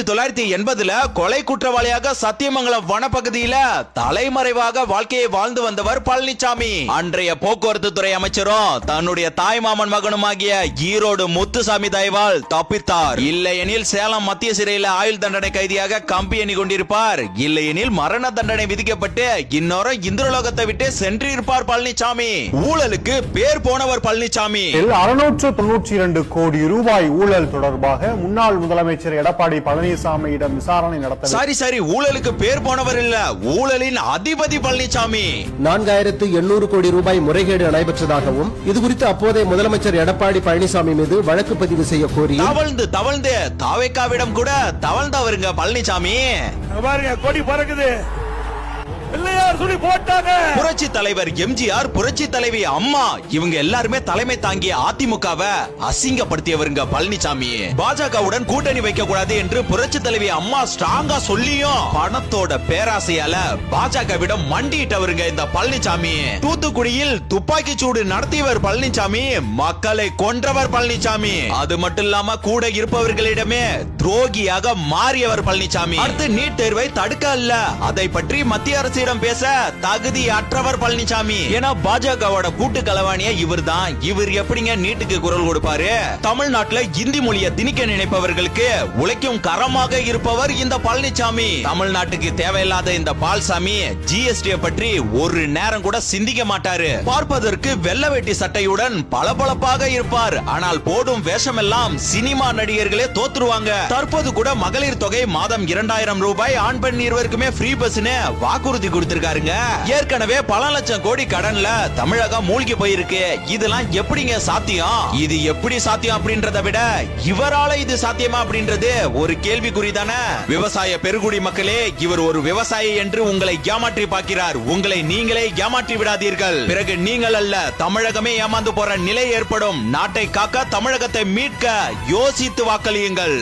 1980 கொலை குற்றவாளியாக சத்தியமங்கலம் வனப்பகுதியில தலைமறைவாக வாழ்க்கையை வாழ்ந்து வந்தவர் பழனிசாமி. அன்றைய போக்குவரத்து துறை அமைச்சரும் தன்னுடைய தாய்மாமன் மகனுமாகிய ஈரோடு முத்துசாமி தயவால் தப்பித்தார். இல்லையெனில் சேலம் மத்திய சிறையில் ஆயுள் தண்டனை கைதியாக கம்பி எண்ணி கொண்டிருப்பார். இல்லையெனில் மரண தண்டனை விதிக்கப்பட்டு இன்னொரு இந்திரலோகத்தை விட்டு சென்றிருப்பார் பழனிசாமி. ஊழலுக்கு பேர் போனவர் பழனிசாமி. 692 கோடி ரூபாய் ஊழல் தொடர்பாக முன்னாள் முதலமைச்சர் எடப்பாடி பழனிசாமியிடம் விசாரணை நடத்த சரி ஊழலுக்கு பேர் போனவர் இல்ல, ஊழலின் அதிபதி பழனிசாமி. 4800 கோடி ரூபாய் முறைகேடு நடைபெற்றதாகவும் இதுகுறித்து அப்போதைய முதலமைச்சர் எடப்பாடி பழனிசாமி மீது வழக்கு பதிவு செய்ய கோரி தவழ்ந்து தாவேக்காவிடம் கூட தவழ்ந்தவருங்க பழனிசாமி. கொடி பறக்குது, புரட்சி தலைவர் எம்ஜிஆர், புரட்சி தலைவி அம்மா இவங்க எல்லாருமே தலைமை தாங்கிய அதிமுகவை அசிங்கப்படுத்தியவருங்க பழனிசாமி. பாஜகவுடன் கூட்டணி வைக்க கூடாது என்று புரட்சி தலைவி அம்மா ஸ்ட்ராங்கா சொல்லியும் பணத்தோட பேராசையால பாஜகவிடம் மண்டியிட்டவருங்க இந்த பழனிசாமி. தூத்துக்குடியில் துப்பாக்கி சூடு நடத்தியவர் பழனிசாமி, மக்களை கொன்றவர் பழனிசாமி. அது மட்டும் இல்லாம கூட இருப்பவர்களிடமே துரோகியாக மாறியவர் பழனிசாமி. அடுத்து நீட் தேர்வை தடுக்க அல்ல, அதை பற்றி மத்திய அரசு பேச தகுதி அற்றவர் பழனிசாமி. ஏன்னா பாஜகவோட கூட்டு கலவாணிய இவர் தான். இவர் எப்படிங்க நீட்டுக்கு குரல் கொடுப்பாரு? தமிழ்நாட்டுல இந்தி மொழியை திணிக்க நினைப்பவர்களுக்கு உழைக்கும் கரமாக இருப்பவர் இந்த பழனிசாமி. தமிழ்நாட்டுக்கு தேவையில்லாத இந்த பால்சாமி ஜிஎஸ்டி பற்றி ஒரு நேரம் கூட சிந்திக்க மாட்டாரு. பார்ப்பதற்கு வெள்ளை வேட்டி சட்டையுடன் பளபளப்பாக இருப்பார். ஆனால் போடும் வேஷம் எல்லாம் சினிமா நடிகர்களே தோத்துருவாங்க. தற்போது கூட மகளிர் தொகை மாதம் 2000 ரூபாய், ஆண் பெண் இருவருக்குமே ஃப்ரீ பஸ்னு வாக்குறுதி கொடுத்திருக்காருங்க. ஏற்கனவே பல லட்சம் கோடி கடன்ல தமிழகம் மூழ்கி போயிருக்கு. இதெல்லாம் எப்படிங்க சாத்தியம்? இது எப்படி சாத்தியம் அப்படின்றத விட இவரால இது சாத்தியமா அப்படின்றது ஒரு கேள்விக்குறிதானே. விவசாய பெருங்குடி மக்களே, இவர் ஒரு விவசாயி என்று உங்களை ஏமாற்றி பார்க்கிறார். உங்களை நீங்களே ஏமாற்றி விடாதீர்கள். பிறகு நீங்கள் அல்ல, தமிழகமே ஏமாந்து போற நிலை ஏற்படும். நாட்டை காக்க, தமிழகத்தை மீட்க யோசித்து வாக்களியுங்கள்.